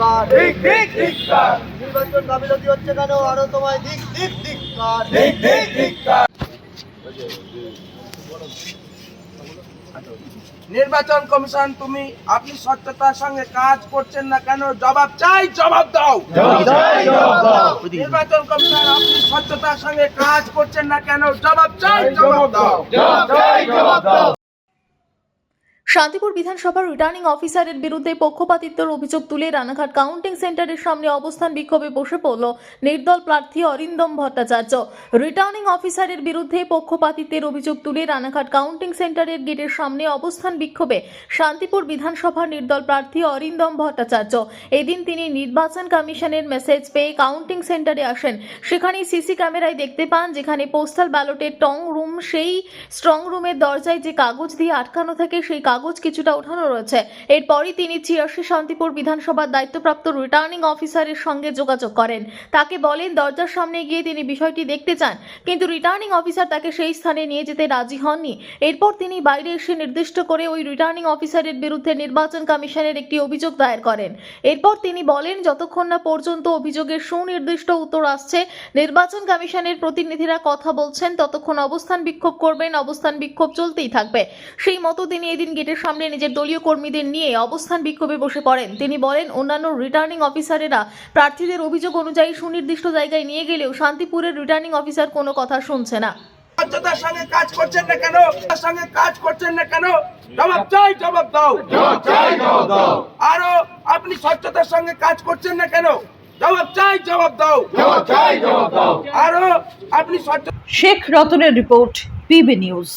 ধিক্কার, ঠিক ঠিক ধিক্কার, নির্বাচন গাফিলতি হচ্ছে কেন? আরো তোমায় ধিক্কার। ঠিক ঠিক ধিক্কার। নির্বাচন কমিশন আপনি স্বচ্ছতার সঙ্গে কাজ করছেন না কেন? জবাব চাই, জবাব দাও। নির্বাচন কমিশন আপনি স্বচ্ছতার সঙ্গে কাজ করছেন না কেন? জবাব চাই, জবাব দাও। শান্তিপুর বিধানসভার রিটার্নিং অফিসারের বিরুদ্ধে পক্ষপাতিত্বের অভিযোগ তুলে রানাঘাট কাউন্টিং সেন্টারের সামনে অবস্থান বিক্ষোভে বসে পড়ল নির্দল প্রার্থী অরিন্দম ভট্টাচার্য। রিটার্নিং অফিসারের বিরুদ্ধে পক্ষপাতিত্বের অভিযোগ তুলে রানাঘাট কাউন্টিং সেন্টারের গেটের সামনে অবস্থান বিক্ষোভে শান্তিপুর বিধানসভার নির্দল প্রার্থী অরিন্দম ভট্টাচার্য। এদিন তিনি নির্বাচন কমিশনের মেসেজ পেয়ে কাউন্টিং সেন্টারে আসেন। সেখানে সিসি ক্যামেরায় দেখতে পান যেখানে পোস্টাল ব্যালটের সেই স্ট্রং রুমের দরজায় যে কাগজ দিয়ে আটকানো থাকে সেই কাগজ কিছুটা ওঠানো রয়েছে। এরপরই তিনি ৮৬ শান্তিপুর বিধানসভার দায়িত্বপ্রাপ্ত রিটার্নিং অফিসারের সঙ্গে যোগাযোগ করেন। তাকে বলেন দরজার সামনে গিয়ে তিনি বিষয়টি দেখতে চান, কিন্তু রিটার্নিং অফিসার তাকে সেই স্থানে নিয়ে যেতে রাজি হননি। এরপর তিনি বাইরে এসে নির্দিষ্ট করে ওই রিটার্নিং অফিসারের বিরুদ্ধে নির্বাচন কমিশনের একটি অভিযোগ দায়ের করেন। এরপর তিনি বলেন যতক্ষণ না পর্যন্ত অভিযোগের সুনির্দিষ্ট উত্তর আসছে, নির্বাচন কমিশনের প্রতিনিধিরা কথা বলছেন, ততক্ষণ অবস্থান বিক্ষোভ করবেন। অবস্থান বিক্ষোভ চলতেই থাকবে। সেই মতো তিনি এদিন গেটের সামনে নিজের দলীয় কর্মীদের নিয়ে অবস্থান বিক্ষোভে বসে পড়েন। তিনি বলেন অন্যান্য রিটার্নিং অফিসারেরা প্রার্থীদের অভিযোগ অনুযায়ী সুনির্দিষ্ট জায়গায় নিয়ে গেলেও শান্তিপুরের রিটার্নিং অফিসার কোনো কথা শুনছে না। স্বচ্ছতার সঙ্গে কাজ করছেন না কেন? তার সঙ্গে কাজ করছেন না কেন? জবাব চাই, জবাব দাও। আরো আপনি স্বচ্ছতার সঙ্গে কাজ করছেন না কেন? জবাব চাই, জবাব দাও। আরো আপনি শেখ রতনের রিপোর্ট, পিবি নিউজ।